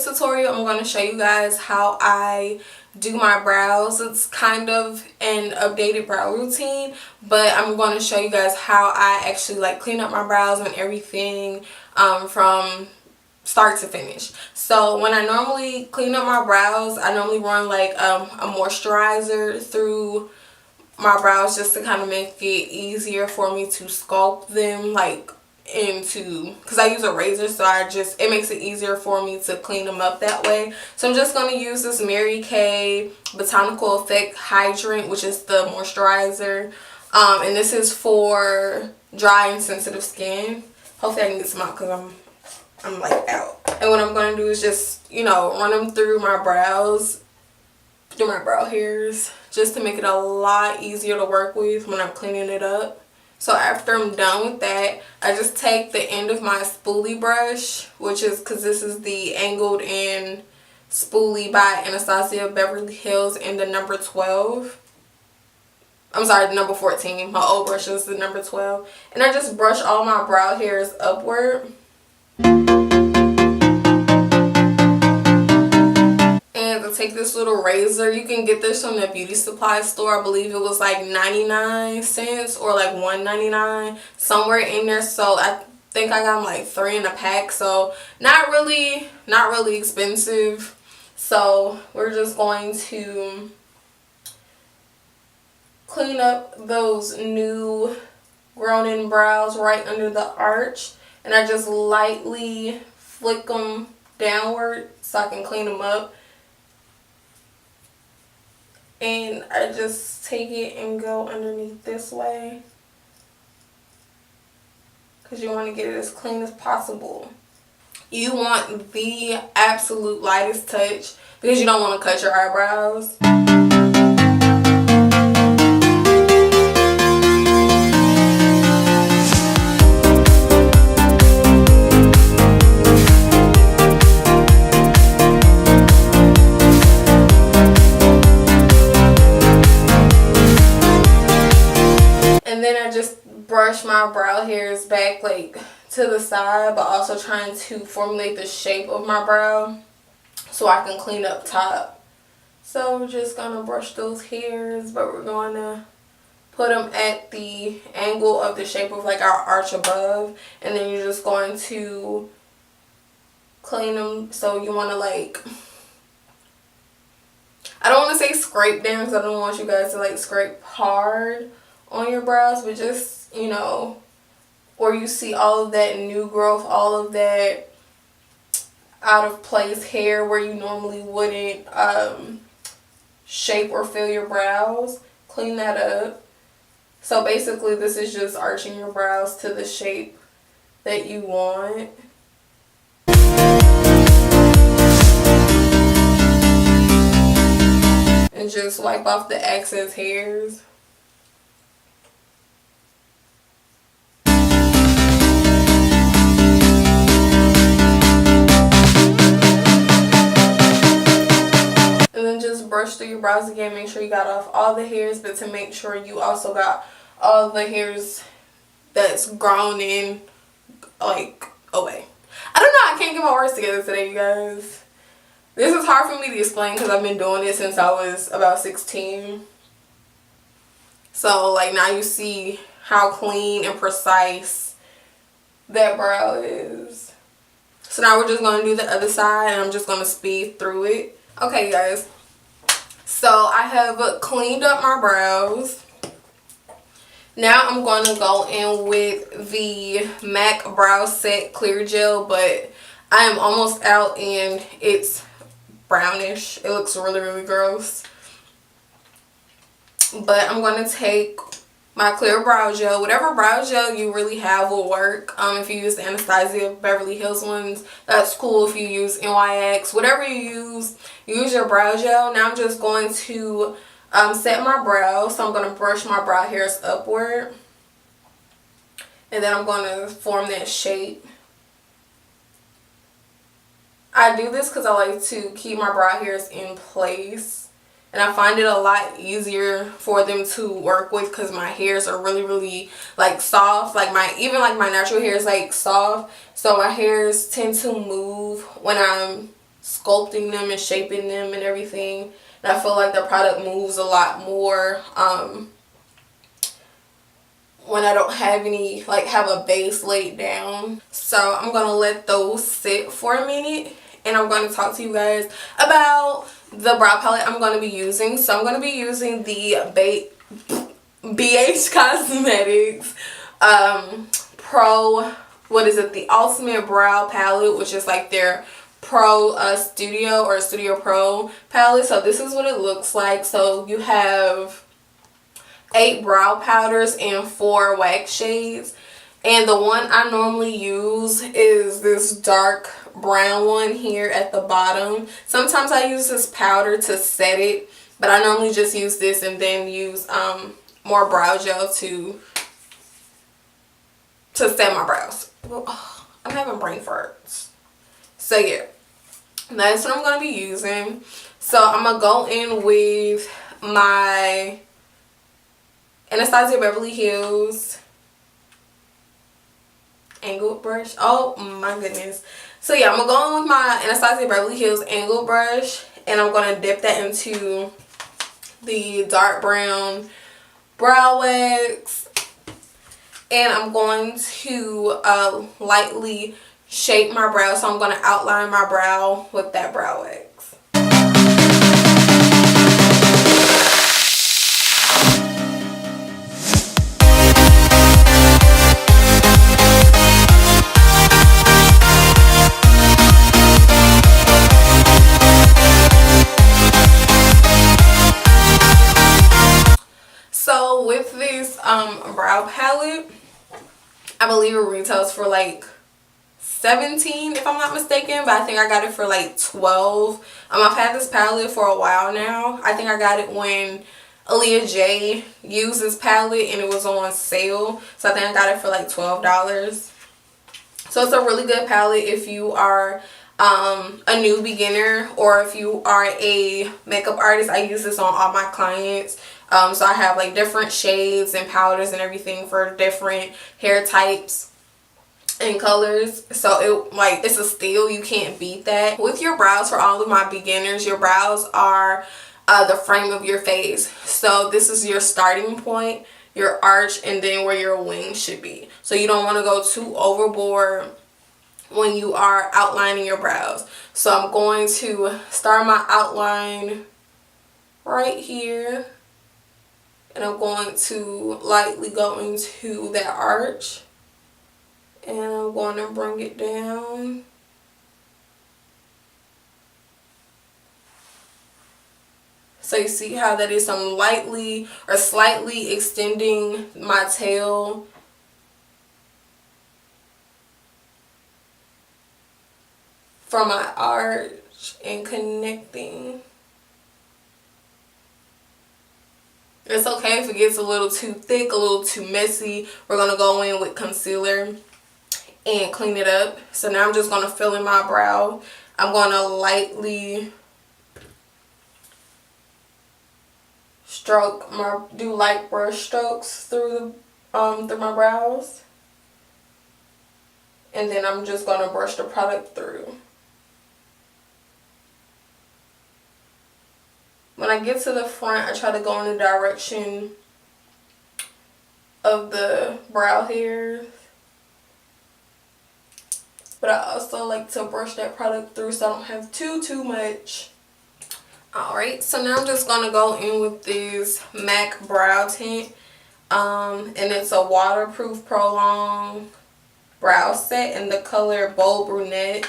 this tutorial, I'm going to show you guys how I do my brows. It's kind of an updated brow routine, but I'm going to show you guys how I actually like clean up my brows and everything from start to finish. So when I normally clean up my brows, I normally run like a moisturizer through my brows just to kind of make it easier for me to sculpt them, like because I use a razor, so it makes it easier for me to clean them up that way. So I'm just going to use this Mary Kay Botanical Effect Hydrant, which is the moisturizer, and this is for dry and sensitive skin. Hopefully I can get some out because I'm like out. And what I'm going to do is just, you know, run them through my brows, through my brow hairs, just to make it a lot easier to work with when I'm cleaning it up. So after I'm done with that, I just take the end of my spoolie brush, which is, because this is the Angled In Spoolie by Anastasia Beverly Hills in the number 12. I'm sorry, the number 14. My old brush is the number 12. And I just brush all my brow hairs upward. And to take this little razor, you can get this from the beauty supply store. I believe it was like 99 cents or like $1.99, somewhere in there. So I think I got them like 3 in a pack, so not really expensive. So we're just going to clean up those new grown in brows right under the arch, and I just lightly flick them downward so I can clean them up. And I just take it and go underneath this way, because you want to get it as clean as possible. You want the absolute lightest touch because you don't want to cut your eyebrows. Brush my brow hairs back like to the side, but also trying to formulate the shape of my brow so I can clean up top. So we're just gonna brush those hairs, but we're gonna put them at the angle of the shape of like our arch above, and then you're just going to clean them. So you want to, like, I don't want to say scrape down because I don't want you guys to like scrape hard on your brows, but just, you know, or you see all of that new growth, all of that out of place hair where you normally wouldn't shape or fill your brows. Clean that up. So basically this is just arching your brows to the shape that you want. And just wipe off the excess hairs. Brush through your brows again. Make sure you got off all the hairs, but to make sure you also got all the hairs that's grown in, like, away. I don't know, I can't get my words together today, you guys. This is hard for me to explain because I've been doing it since I was about 16. So like now you see how clean and precise that brow is. So now we're just going to do the other side, and I'm just going to speed through it. Okay, you guys. So I have cleaned up my brows. Now I'm going to go in with the MAC Brow Set Clear Gel, but I am almost out and it's brownish. It looks really gross. But I'm going to take my clear brow gel. Whatever brow gel you really have will work. If you use the Anastasia Beverly Hills ones, that's cool. If you use NYX, whatever you use your brow gel. Now I'm just going to set my brows. So I'm going to brush my brow hairs upward. And then I'm going to form that shape. I do this because I like to keep my brow hairs in place. And I find it a lot easier for them to work with because my hairs are really like soft. Like even my natural hair is like soft. So my hairs tend to move when I'm sculpting them and shaping them and everything. And I feel like the product moves a lot more when I don't have any, like, have a base laid down. So I'm going to let those sit for a minute, and I'm going to talk to you guys about the brow palette I'm going to be using. So I'm going to be using the BH Cosmetics Pro, what is it, the Ultimate Brow Palette, which is like their Pro Studio or Studio Pro palette. So this is what it looks like. So you have 8 brow powders and 4 wax shades, and the one I normally use is this dark brown one here at the bottom. Sometimes I use this powder to set it, but I normally just use this and then use more brow gel to set my brows. Oh, I'm having brain farts. So yeah, that's what I'm going to be using. So I'm going to go in with my Anastasia Beverly Hills angled brush. Oh my goodness. So yeah, I'm going to go in with my Anastasia Beverly Hills angled brush, and I'm going to dip that into the dark brown brow wax, and I'm going to lightly shape my brow. So I'm going to outline my brow with that brow wax. So with this brow palette, I believe it retails for like $17 if I'm not mistaken, but I think I got it for like $12. I've had this palette for a while now. I think I got it when Aaliyah J used this palette and it was on sale, so I think I got it for like $12. So it's a really good palette if you are a new beginner, or if you are a makeup artist. I use this on all my clients. So I have like different shades and powders and everything for different hair types and colors. So it's a steal. You can't beat that. With your brows, for all of my beginners, your brows are the frame of your face. So this is your starting point, your arch, and then where your wings should be. So you don't want to go too overboard when you are outlining your brows. So I'm going to start my outline right here, and I'm going to lightly go into that arch, and I'm going to bring it down. So you see how that is, I'm lightly or slightly extending my tail from my arch and connecting. It's okay if it gets a little too thick, a little too messy. We're going to go in with concealer and clean it up. So now I'm just going to fill in my brow. I'm going to lightly do light brush strokes through my brows. And then I'm just going to brush the product through. When I get to the front, I try to go in the direction of the brow hairs. But I also like to brush that product through so I don't have too much. Alright, so now I'm just going to go in with this MAC brow tint. And it's a waterproof prolonged brow set in the color Bold Brunette.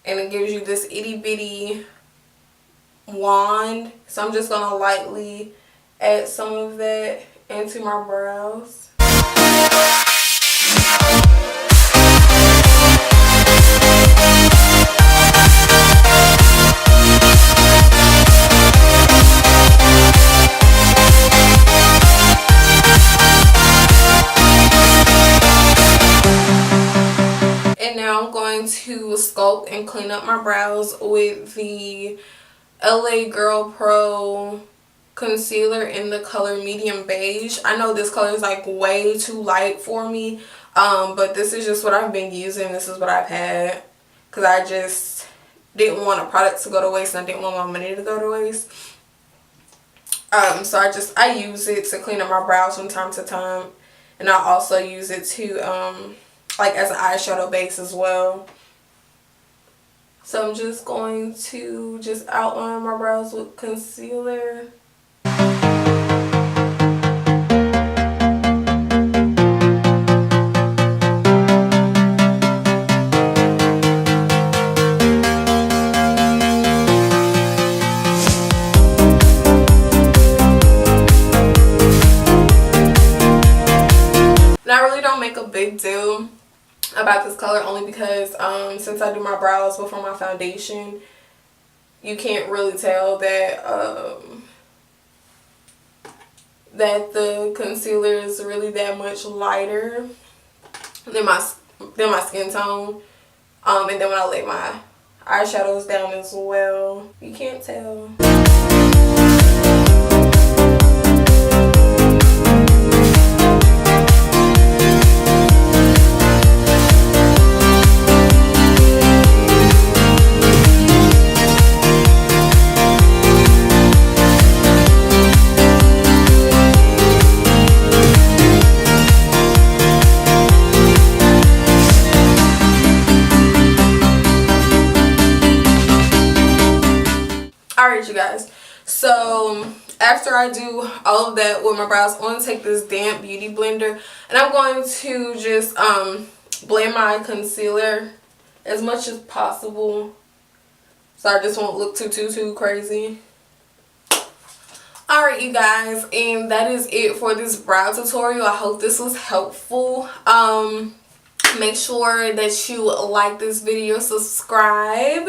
And it gives you this itty bitty wand. So I'm just going to lightly add some of that into my brows. And now I'm going to sculpt and clean up my brows with the LA Girl Pro concealer in the color medium beige. I know this color is like way too light for me, but this is just what I've been using. This is what I've had because I just didn't want a product to go to waste and I didn't want my money to go to waste. So I use it to clean up my brows from time to time, and I also use it to like as an eyeshadow base as well. So I'm just going to just outline my brows with concealer. And I really don't make a big deal about this color, only because since I do my brows before my foundation, you can't really tell that that the concealer is really that much lighter than my skin tone. And then when I lay my eyeshadows down as well, you can't tell. Alright, you guys, so after I do all of that with my brows, I'm going to take this damp beauty blender and I'm going to just blend my concealer as much as possible so I just won't look too crazy. Alright, you guys, and that is it for this brow tutorial. I hope this was helpful. Make sure that you like this video, subscribe,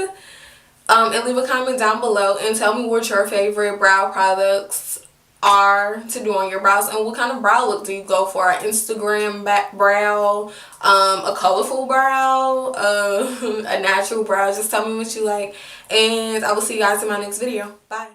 and leave a comment down below and tell me what your favorite brow products are to do on your brows and what kind of brow look do you go for. An Instagram back brow, a colorful brow, a natural brow. Just tell me what you like, and I will see you guys in my next video. Bye.